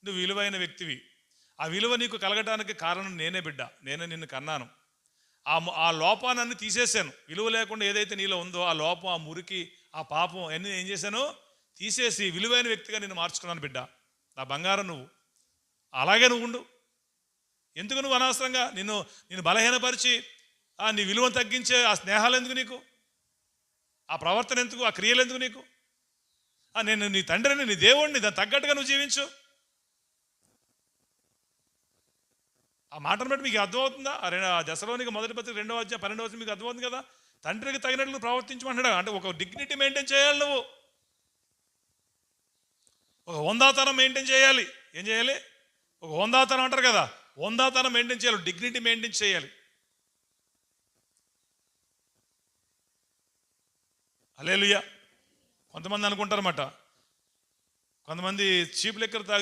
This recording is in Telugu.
నువ్వు విలువైన వ్యక్తివి. ఆ విలువ నీకు కలగటానికి కారణం నేనే బిడ్డ, నేనే నిన్ను కన్నాను. ఆ లోపాన్ని తీసేశాను. విలువ లేకుండా ఏదైతే నీలో ఉందో ఆ లోపం, ఆ మురికి, ఆ పాపం అన్నీ ఏం చేశాను, తీసేసి విలువైన వ్యక్తిగా నిన్ను మార్చుకున్నాను బిడ్డ. నా బంగారం నువ్వు. అలాగే నువ్వు ఉండు. ఎందుకు నువ్వు అనవసరంగా నిన్ను బలహీనపరిచి నీ విలువను తగ్గించే ఆ స్నేహాలు ఎందుకు నీకు, ఆ ప్రవర్తన ఎందుకు, ఆ క్రియలు ఎందుకు నీకు? నేను నీ తండ్రిని, నీ దేవుడిని, దాన్ని తగ్గట్టుగా నువ్వు జీవించు. ఆ మాటను బట్టి మీకు అర్థమవుతుందా? దశలోనికి 1:2 మీకు అర్థమవుతుంది కదా. తండ్రికి తగినట్లు ప్రవర్తించమంటాడు. అంటే ఒక డిగ్నిటీ మెయింటైన్ చేయాలి, నువ్వు ఒక హోందాతనం మెయింటైన్ చేయాలి. ఏం చేయాలి? ఒక హోందాతనం అంటారు కదా, హోందాతనం మెయింటైన్ చేయాలి, డిగ్నిటీ మెయింటైన్ చేయాలి. హల్లెలూయా. కొంతమంది అనుకుంటారన్నమాట, కొంతమంది చీప్ లిక్కర్ తాగి